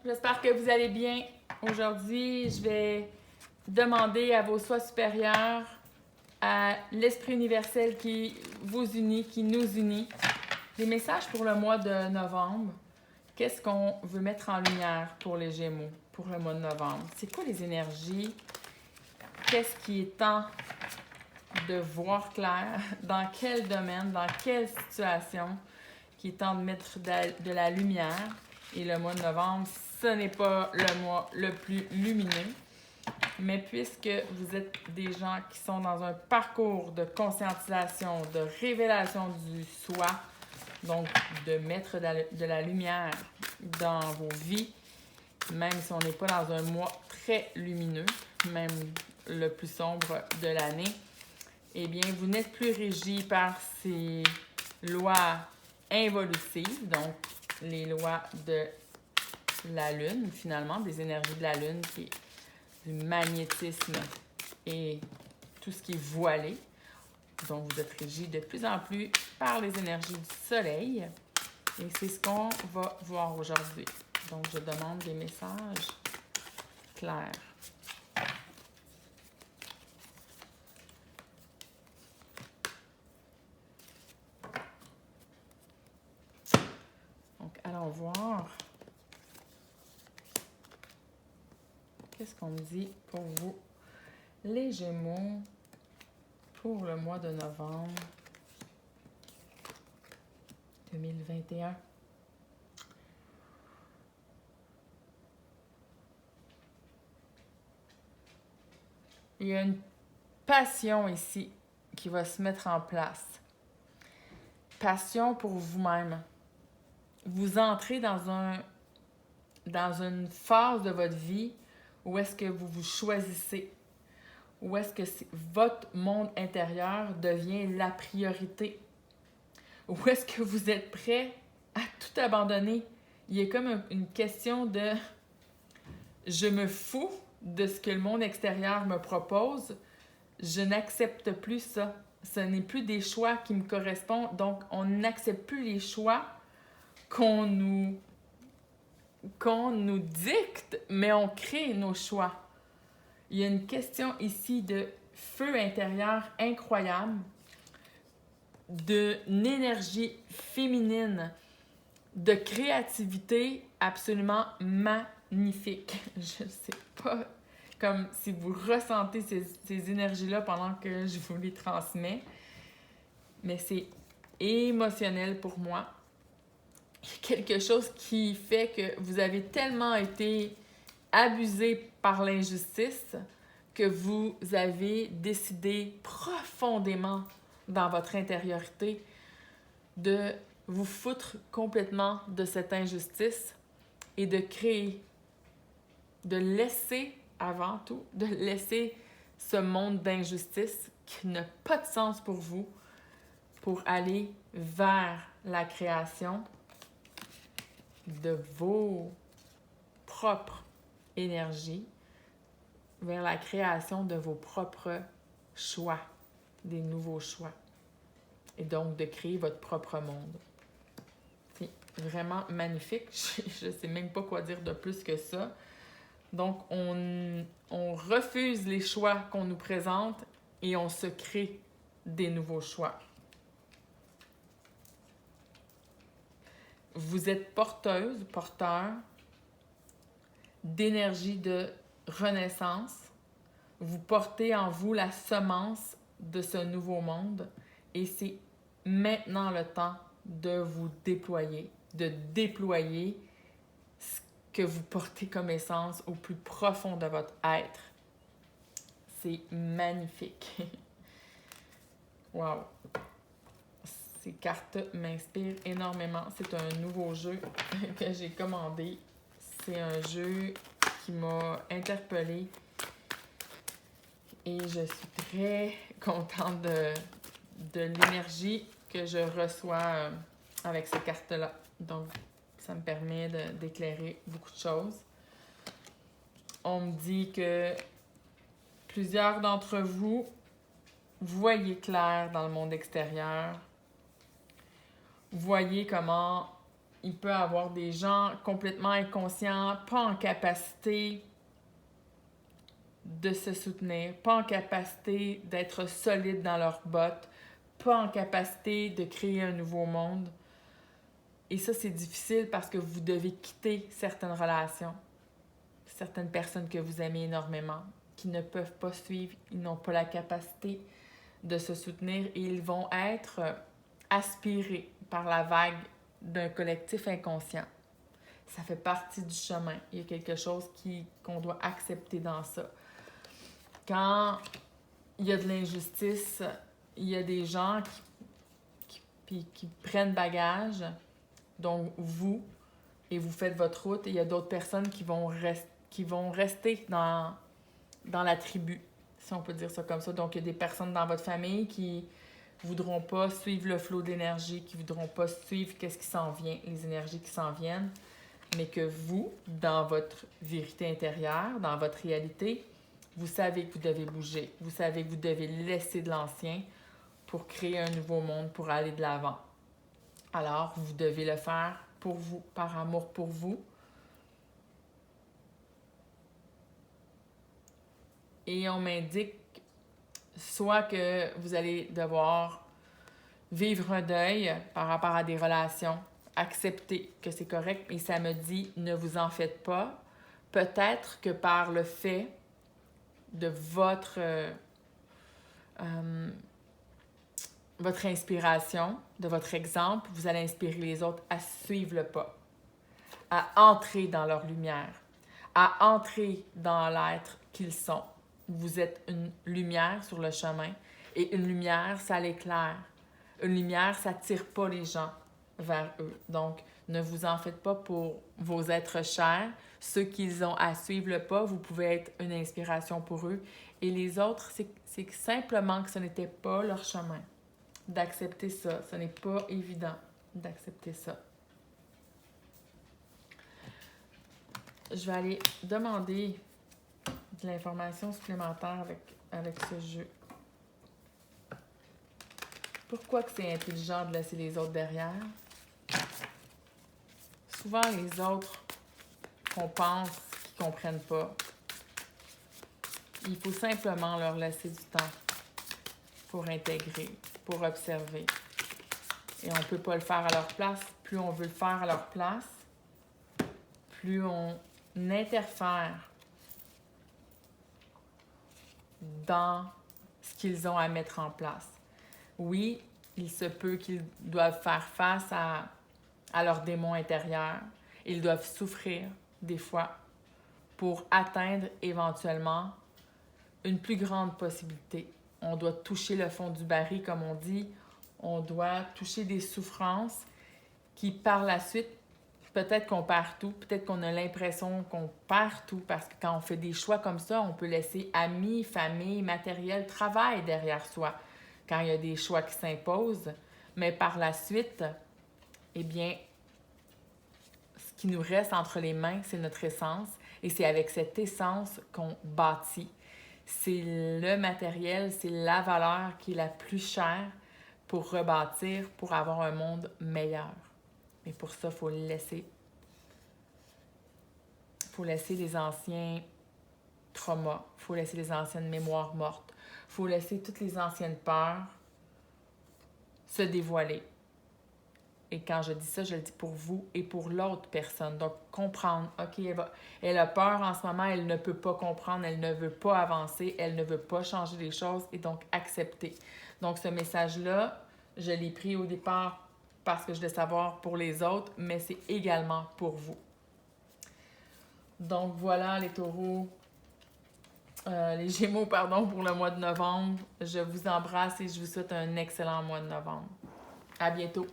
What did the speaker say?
j'espère que vous allez bien. Aujourd'hui, je vais demander à vos soi supérieurs, à l'Esprit universel qui vous unit, qui nous unit, des messages pour le mois de novembre. Qu'est-ce qu'on veut mettre en lumière pour les Gémeaux pour le mois de novembre? C'est quoi les énergies? Qu'est-ce qui est temps de voir clair? Dans quel domaine? Dans quelle situation? Qui est temps de mettre de la lumière. Et le mois de novembre, ce n'est pas le mois le plus lumineux. Mais puisque vous êtes des gens qui sont dans un parcours de conscientisation, de révélation du soi, donc de mettre de la lumière dans vos vies, même si on n'est pas dans un mois très lumineux, même le plus sombre de l'année, eh bien, vous n'êtes plus régi par ces lois involutives, donc les lois de la Lune, finalement, des énergies de la Lune, qui est du magnétisme et tout ce qui est voilé. Donc, vous êtes régi de plus en plus par les énergies du Soleil. Et c'est ce qu'on va voir aujourd'hui. Donc, je demande des messages clairs. Donc, allons voir. Qu'est-ce qu'on me dit pour vous, les Gémeaux, pour le mois de novembre 2021? Il y a une passion ici qui va se mettre en place. Passion pour vous-même. Vous entrez dans une phase de votre vie où est-ce que vous vous choisissez, où est-ce que votre monde intérieur devient la priorité, où est-ce que vous êtes prêt à tout abandonner. Il y a comme une question de « je me fous de ce que le monde extérieur me propose, je n'accepte plus ça. Ce n'est plus des choix qui me correspondent, donc on n'accepte plus les choix qu'on nous dicte, mais on crée nos choix. » Il y a une question ici de feu intérieur incroyable, d'une énergie féminine, de créativité absolument magnifique. Je ne sais pas comme si vous ressentez ces énergies-là pendant que je vous les transmets, mais c'est émotionnel pour moi. Il y a quelque chose qui fait que vous avez tellement été abusé par l'injustice que vous avez décidé profondément dans votre intériorité de vous foutre complètement de cette injustice et de créer, de laisser, avant tout, de laisser ce monde d'injustice qui n'a pas de sens pour vous, pour aller vers la création de vos propres énergies, vers la création de vos propres choix, des nouveaux choix. Et donc de créer votre propre monde. C'est vraiment magnifique. Je ne sais même pas quoi dire de plus que ça. Donc on refuse les choix qu'on nous présente et on se crée des nouveaux choix. Vous êtes porteuse, porteur d'énergie de renaissance. Vous portez en vous la semence de ce nouveau monde et c'est maintenant le temps de vous déployer, de déployer ce que vous portez comme essence au plus profond de votre être. C'est magnifique. Wow! Ces cartes m'inspirent énormément. C'est un nouveau jeu que j'ai commandé. C'est un jeu qui m'a interpellée et je suis très contente de l'énergie que je reçois avec ces cartes-là. Donc, ça me permet d'éclairer beaucoup de choses. On me dit que plusieurs d'entre vous voyez clair dans le monde extérieur. Voyez comment il peut y avoir des gens complètement inconscients, pas en capacité de se soutenir, pas en capacité d'être solides dans leurs bottes, pas en capacité de créer un nouveau monde. Et ça, c'est difficile parce que vous devez quitter certaines relations, certaines personnes que vous aimez énormément, qui ne peuvent pas suivre, ils n'ont pas la capacité de se soutenir et ils vont être aspirés par la vague d'un collectif inconscient. Ça fait partie du chemin. Il y a quelque chose qu'on doit accepter dans ça. Quand il y a de l'injustice, il y a des gens qui prennent bagage, donc vous, et vous faites votre route, et il y a d'autres personnes qui vont rester dans la tribu, si on peut dire ça comme ça. Donc, il y a des personnes dans votre famille qui voudront pas suivre le flot d'énergie, qui voudront pas suivre qu'est-ce qui s'en vient, les énergies qui s'en viennent, mais que vous, dans votre vérité intérieure, dans votre réalité, vous savez que vous devez bouger, vous savez que vous devez laisser de l'ancien pour créer un nouveau monde, pour aller de l'avant. Alors, vous devez le faire pour vous, par amour pour vous. Et on m'indique soit que vous allez devoir vivre un deuil par rapport à des relations, accepter que c'est correct, et ça me dit ne vous en faites pas. Peut-être que par le fait de votre inspiration, de votre exemple, vous allez inspirer les autres à suivre le pas, à entrer dans leur lumière, à entrer dans l'être qu'ils sont. Vous êtes une lumière sur le chemin, et une lumière, ça l'éclaire. Une lumière, ça tire pas les gens vers eux. Donc, ne vous en faites pas pour vos êtres chers. Ceux qu'ils ont à suivre le pas, vous pouvez être une inspiration pour eux. Et les autres, c'est simplement que ce n'était pas leur chemin. D'accepter ça. Ce n'est pas évident d'accepter ça. Je vais aller demander de l'information supplémentaire avec ce jeu. Pourquoi que c'est intelligent de laisser les autres derrière? Souvent, les autres qu'on pense qu'ils ne comprennent pas, il faut simplement leur laisser du temps pour intégrer, pour observer. Et on ne peut pas le faire à leur place. Plus on veut le faire à leur place, plus on interfère dans ce qu'ils ont à mettre en place. Oui, il se peut qu'ils doivent faire face à leurs démons intérieurs. Ils doivent souffrir des fois pour atteindre éventuellement une plus grande possibilité. On doit toucher le fond du baril, comme on dit. On doit toucher des souffrances qui, par la suite, peut-être qu'on perd tout, peut-être qu'on a l'impression qu'on perd tout, parce que quand on fait des choix comme ça, on peut laisser amis, famille, matériel, travail derrière soi, quand il y a des choix qui s'imposent. Mais par la suite, eh bien, ce qui nous reste entre les mains, c'est notre essence, et c'est avec cette essence qu'on bâtit. C'est le matériel, c'est la valeur qui est la plus chère pour rebâtir, pour avoir un monde meilleur. Mais pour ça, il faut laisser. Il faut laisser les anciens traumas, il faut laisser les anciennes mémoires mortes, il faut laisser toutes les anciennes peurs se dévoiler. Et quand je dis ça, je le dis pour vous et pour l'autre personne. Donc, comprendre, OK, elle a peur en ce moment, elle ne peut pas comprendre, elle ne veut pas avancer, elle ne veut pas changer les choses, et donc accepter. Donc, ce message-là, je l'ai pris au départ parce que je voulais savoir pour les autres, mais c'est également pour vous. Donc, voilà les taureaux, les gémeaux, pardon, pour le mois de novembre. Je vous embrasse et je vous souhaite un excellent mois de novembre. À bientôt!